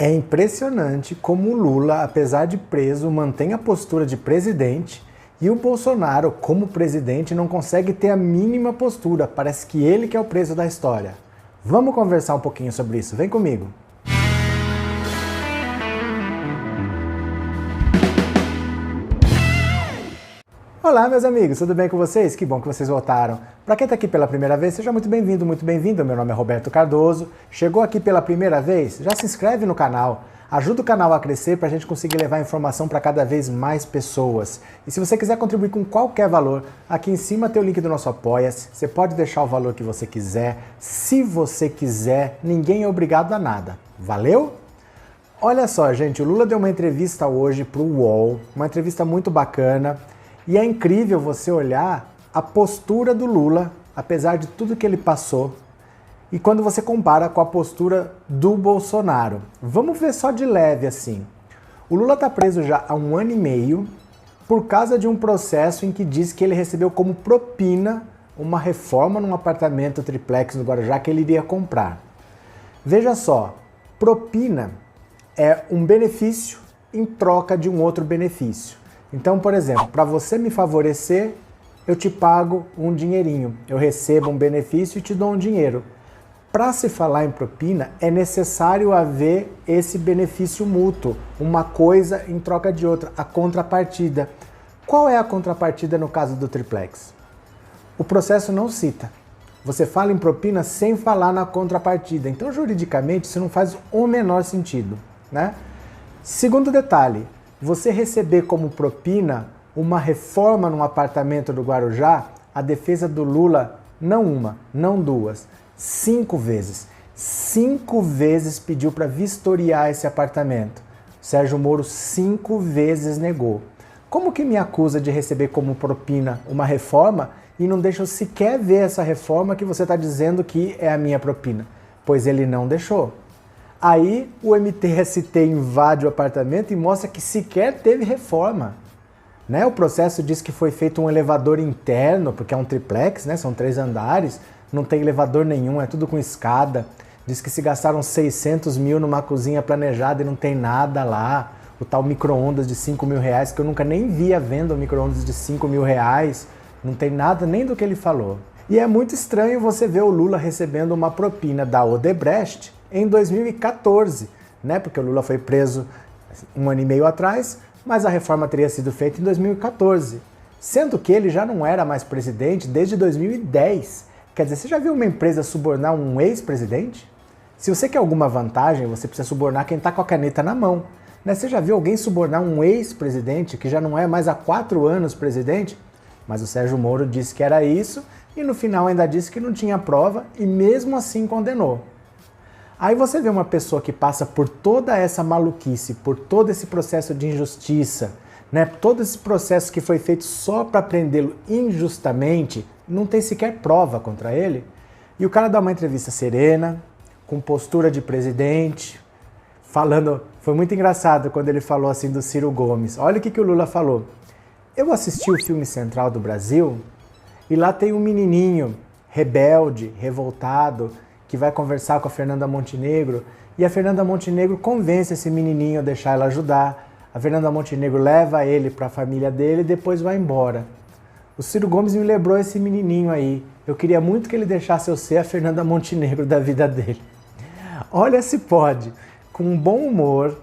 É impressionante como o Lula, apesar de preso, mantém a postura de presidente e o Bolsonaro, como presidente, não consegue ter a mínima postura. Parece que ele que é o preso da história. Vamos conversar um pouquinho sobre isso. Vem comigo. Olá, meus amigos, tudo bem com vocês? Que bom que vocês voltaram. Para quem está aqui pela primeira vez, seja muito bem-vindo, muito bem-vindo. Meu nome é Roberto Cardoso. Chegou aqui pela primeira vez? Já se inscreve no canal. Ajuda o canal a crescer para a gente conseguir levar informação para cada vez mais pessoas. E se você quiser contribuir com qualquer valor, aqui em cima tem o link do nosso Apoia-se. Você pode deixar o valor que você quiser. Se você quiser, ninguém é obrigado a nada. Valeu? Olha só, gente, o Lula deu uma entrevista hoje para o UOL, uma entrevista muito bacana. E é incrível você olhar a postura do Lula, apesar de tudo que ele passou, e quando você compara com a postura do Bolsonaro. Vamos ver só de leve assim. O Lula está preso já há 1 ano e meio por causa de um processo em que diz que ele recebeu como propina uma reforma num apartamento triplex no Guarujá que ele iria comprar. Veja só, propina é um benefício em troca de um outro benefício. Então, por exemplo, para você me favorecer, eu te pago um dinheirinho, eu recebo um benefício e te dou um dinheiro. Para se falar em propina, é necessário haver esse benefício mútuo, uma coisa em troca de outra, a contrapartida. Qual é a contrapartida no caso do triplex? O processo não cita. Você fala em propina sem falar na contrapartida. Então, juridicamente, isso não faz o menor sentido, né? Segundo detalhe, você receber como propina uma reforma num apartamento do Guarujá, a defesa do Lula, não uma, não duas, 5 vezes. 5 vezes pediu para vistoriar esse apartamento. Sérgio Moro 5 vezes negou. Como que me acusa de receber como propina uma reforma e não deixa eu sequer ver essa reforma que você está dizendo que é a minha propina? Pois ele não deixou. Aí o MTST invade o apartamento e mostra que sequer teve reforma. Né? O processo diz que foi feito um elevador interno, porque é um triplex, né? São 3 andares, não tem elevador nenhum, é tudo com escada. Diz que se gastaram 600 mil numa cozinha planejada e não tem nada lá. O tal micro-ondas de 5 mil reais, que eu nunca nem vi à venda, um micro-ondas de 5 mil reais. Não tem nada nem do que ele falou. E é muito estranho você ver o Lula recebendo uma propina da Odebrecht em 2014, né? Porque o Lula foi preso 1 ano e meio atrás, mas a reforma teria sido feita em 2014, sendo que ele já não era mais presidente desde 2010. Quer dizer, você já viu uma empresa subornar um ex-presidente? Se você quer alguma vantagem, você precisa subornar quem está com a caneta na mão. Né? Você já viu alguém subornar um ex-presidente que já não é mais há 4 anos presidente? Mas o Sérgio Moro disse que era isso e no final ainda disse que não tinha prova e mesmo assim condenou. Aí você vê uma pessoa que passa por toda essa maluquice, por todo esse processo de injustiça, né? Todo esse processo que foi feito só para prendê-lo injustamente, não tem sequer prova contra ele, e o cara dá uma entrevista serena, com postura de presidente, falando... Foi muito engraçado quando ele falou assim do Ciro Gomes. Olha o que o Lula falou. Eu assisti o filme Central do Brasil e lá tem um menininho rebelde, revoltado, que vai conversar com a Fernanda Montenegro, e a Fernanda Montenegro convence esse menininho a deixar ela ajudar. A Fernanda Montenegro leva ele para a família dele e depois vai embora. O Ciro Gomes me lembrou esse menininho aí. Eu queria muito que ele deixasse eu ser a Fernanda Montenegro da vida dele. Olha se pode, com bom humor,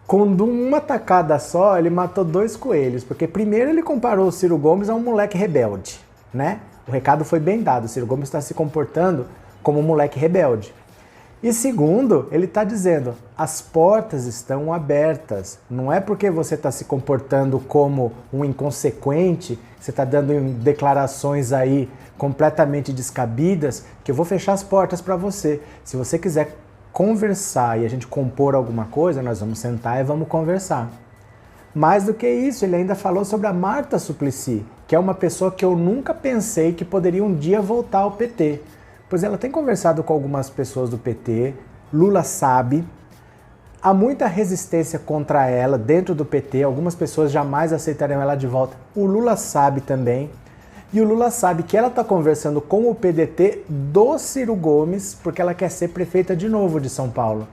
com uma tacada só, ele matou 2 coelhos, porque primeiro ele comparou o Ciro Gomes a um moleque rebelde, né? O recado foi bem dado, o Ciro Gomes está se comportando como um moleque rebelde. E segundo, ele está dizendo, as portas estão abertas. Não é porque você está se comportando como um inconsequente, você está dando declarações aí completamente descabidas, que eu vou fechar as portas para você. Se você quiser conversar e a gente compor alguma coisa, nós vamos sentar e vamos conversar. Mais do que isso, ele ainda falou sobre a Marta Suplicy, que é uma pessoa que eu nunca pensei que poderia um dia voltar ao PT. Pois ela tem conversado com algumas pessoas do PT, Lula sabe, há muita resistência contra ela dentro do PT, algumas pessoas jamais aceitariam ela de volta, o Lula sabe também, e o Lula sabe que ela está conversando com o PDT do Ciro Gomes, porque ela quer ser prefeita de novo de São Paulo.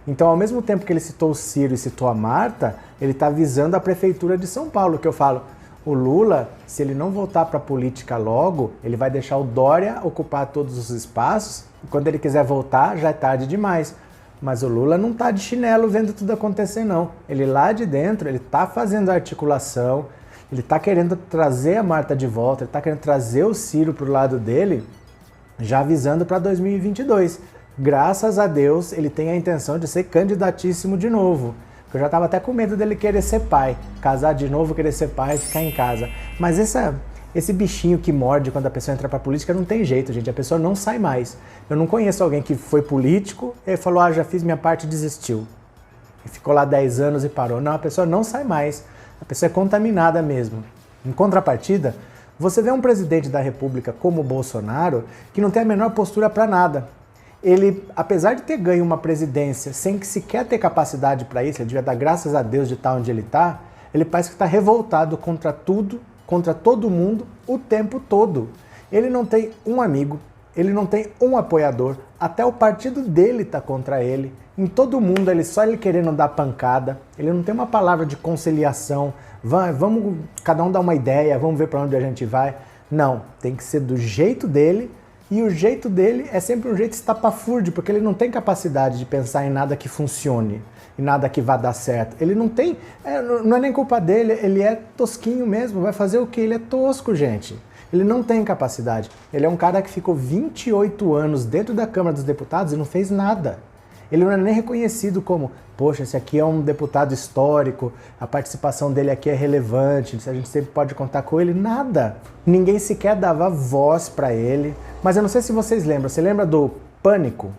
Então, ao mesmo tempo que ele citou o Ciro e citou a Marta, ele está visando a prefeitura de São Paulo, que eu falo, o Lula, se ele não voltar para a política logo, ele vai deixar o Dória ocupar todos os espaços, e quando ele quiser voltar, já é tarde demais. Mas o Lula não está de chinelo vendo tudo acontecer, não. Ele lá de dentro, ele está fazendo a articulação, ele está querendo trazer a Marta de volta, ele está querendo trazer o Ciro para o lado dele, já avisando para 2022. Graças a Deus, ele tem a intenção de ser candidatíssimo de novo. Eu já estava até com medo dele querer ser pai, casar de novo, querer ser pai e ficar em casa. Mas esse bichinho que morde quando a pessoa entra para a política não tem jeito, gente. A pessoa não sai mais. Eu não conheço alguém que foi político e falou, já fiz minha parte e desistiu. E ficou lá 10 anos e parou. Não, a pessoa não sai mais. A pessoa é contaminada mesmo. Em contrapartida, você vê um presidente da República como o Bolsonaro que não tem a menor postura para nada. Ele, apesar de ter ganho uma presidência sem que sequer ter capacidade para isso, ele devia dar graças a Deus de estar onde ele está, ele parece que está revoltado contra tudo, contra todo mundo, o tempo todo. Ele não tem um amigo, ele não tem um apoiador, até o partido dele está contra ele. Em todo mundo, só ele querendo dar pancada, ele não tem uma palavra de conciliação, vamos cada um dar uma ideia, vamos ver para onde a gente vai. Não, tem que ser do jeito dele. E o jeito dele é sempre um jeito estapafúrdio, porque ele não tem capacidade de pensar em nada que funcione, em nada que vá dar certo. Ele não tem, não é nem culpa dele, ele é tosquinho mesmo, vai fazer o quê? Ele é tosco, gente. Ele não tem capacidade. Ele é um cara que ficou 28 anos dentro da Câmara dos Deputados e não fez nada. Ele não é nem reconhecido como, poxa, esse aqui é um deputado histórico, a participação dele aqui é relevante, a gente sempre pode contar com ele, nada. Ninguém sequer dava voz para ele. Mas eu não sei se vocês lembram, você lembra do Pânico?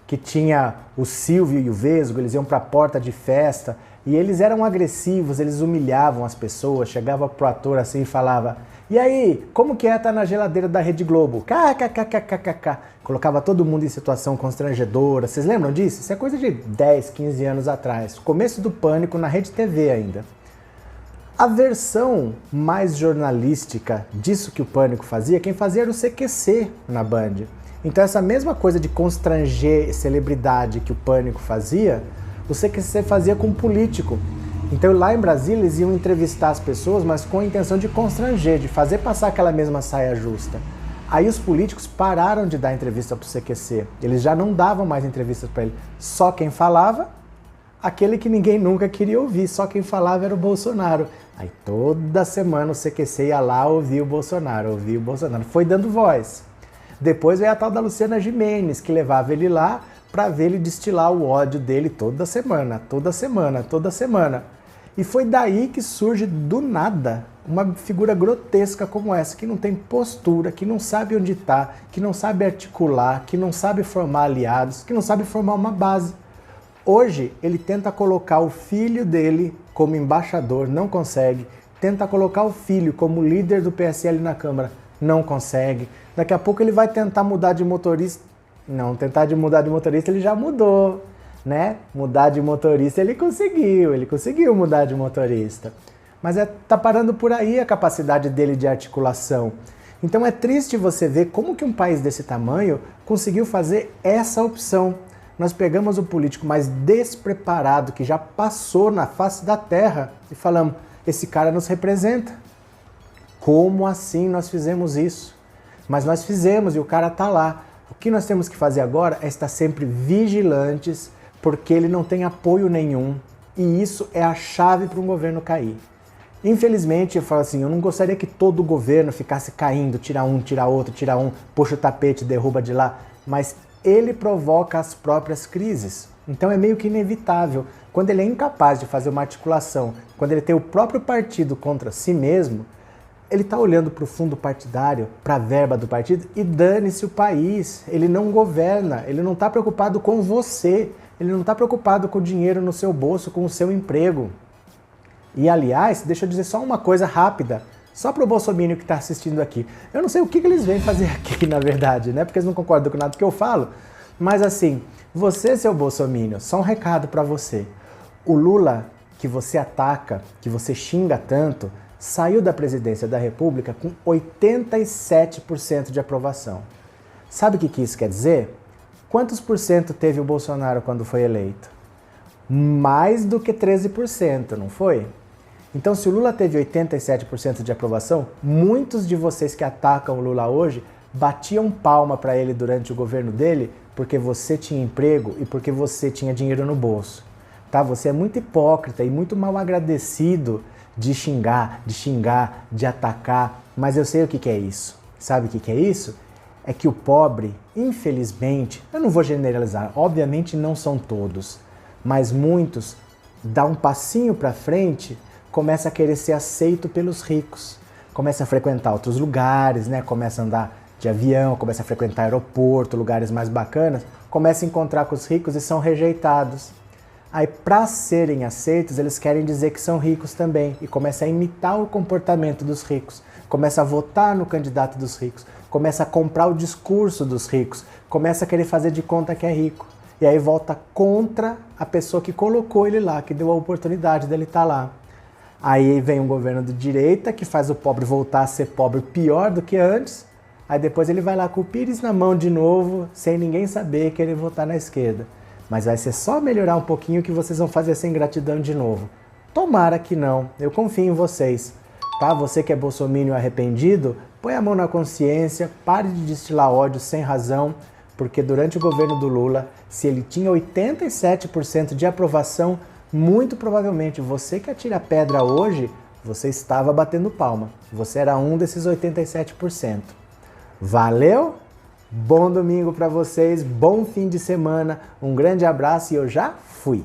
Que tinha o Silvio e o Vesgo, eles iam para a porta de festa e eles eram agressivos, eles humilhavam as pessoas, chegava pro ator assim e falava, e aí, como que é estar na geladeira da Rede Globo? KKKKKK. Colocava todo mundo em situação constrangedora. Vocês lembram disso? Isso é coisa de 10, 15 anos atrás. Começo do Pânico na Rede TV ainda. A versão mais jornalística disso que o Pânico fazia, quem fazia era o CQC na Band. Então essa mesma coisa de constranger celebridade que o Pânico fazia, o CQC fazia com político. Então lá em Brasília eles iam entrevistar as pessoas, mas com a intenção de constranger, de fazer passar aquela mesma saia justa. Aí os políticos pararam de dar entrevista para o CQC, eles já não davam mais entrevistas para ele. Só quem falava, aquele que ninguém nunca queria ouvir, só quem falava era o Bolsonaro. Aí toda semana o CQC ia lá ouvir o Bolsonaro, foi dando voz. Depois veio a tal da Luciana Gimenez, que levava ele lá para ver ele destilar o ódio dele toda semana. E foi daí que surge do nada uma figura grotesca como essa, que não tem postura, que não sabe onde está, que não sabe articular, que não sabe formar aliados, que não sabe formar uma base. Hoje ele tenta colocar o filho dele como embaixador, não consegue. Tenta colocar o filho como líder do PSL na Câmara, não consegue. Daqui a pouco ele vai tentar mudar de motorista. Não, mudar de motorista ele já mudou, né? Mudar de motorista ele conseguiu mudar de motorista. Mas tá parando por aí a capacidade dele de articulação. Então é triste você ver como que um país desse tamanho conseguiu fazer essa opção. Nós pegamos o político mais despreparado que já passou na face da terra e falamos, esse cara nos representa. Como assim nós fizemos isso? Mas nós fizemos e o cara tá lá. O que nós temos que fazer agora é estar sempre vigilantes, porque ele não tem apoio nenhum e isso é a chave para um governo cair. Infelizmente, eu falo assim, eu não gostaria que todo o governo ficasse caindo, tira um, tira outro, tira um, puxa o tapete, derruba de lá, mas ele provoca as próprias crises. Então é meio que inevitável. Quando ele é incapaz de fazer uma articulação, quando ele tem o próprio partido contra si mesmo, ele está olhando para o fundo partidário, para a verba do partido e dane-se o país. Ele não governa, ele não está preocupado com você, ele não está preocupado com o dinheiro no seu bolso, com o seu emprego. E aliás, deixa eu dizer só uma coisa rápida, só para o bolsominion que está assistindo aqui. Eu não sei o que eles vêm fazer aqui, na verdade, né? Porque eles não concordam com nada que eu falo. Mas assim, você, seu bolsominion, só um recado para você. O Lula, que você ataca, que você xinga tanto, saiu da presidência da República com 87% de aprovação. Sabe o que isso quer dizer? Quantos por cento teve o Bolsonaro quando foi eleito? Mais do que 13%, não foi? Então, se o Lula teve 87% de aprovação, muitos de vocês que atacam o Lula hoje batiam palma para ele durante o governo dele porque você tinha emprego e porque você tinha dinheiro no bolso. Tá? Você é muito hipócrita e muito mal agradecido de xingar, de atacar, mas eu sei o que é isso. Sabe o que é isso? É que o pobre, infelizmente, eu não vou generalizar, obviamente não são todos, mas muitos dá um passinho para frente, começa a querer ser aceito pelos ricos, começa a frequentar outros lugares, né? Começa a andar de avião, começa a frequentar aeroporto, lugares mais bacanas, começa a encontrar com os ricos e são rejeitados. Aí, para serem aceitos, eles querem dizer que são ricos também e começa a imitar o comportamento dos ricos, começa a votar no candidato dos ricos, começa a comprar o discurso dos ricos, começa a querer fazer de conta que é rico. E aí volta contra a pessoa que colocou ele lá, que deu a oportunidade dele estar lá. Aí vem um governo de direita que faz o pobre voltar a ser pobre pior do que antes. Aí depois ele vai lá com o pires na mão de novo, sem ninguém saber que ele votar na esquerda. Mas vai ser só melhorar um pouquinho que vocês vão fazer essa ingratidão de novo. Tomara que não, eu confio em vocês. Tá? Você que é bolsominion arrependido, põe a mão na consciência, pare de destilar ódio sem razão, porque durante o governo do Lula, se ele tinha 87% de aprovação, muito provavelmente você que atira pedra hoje, você estava batendo palma. Você era um desses 87%. Valeu? Bom domingo para vocês, bom fim de semana, um grande abraço e eu já fui!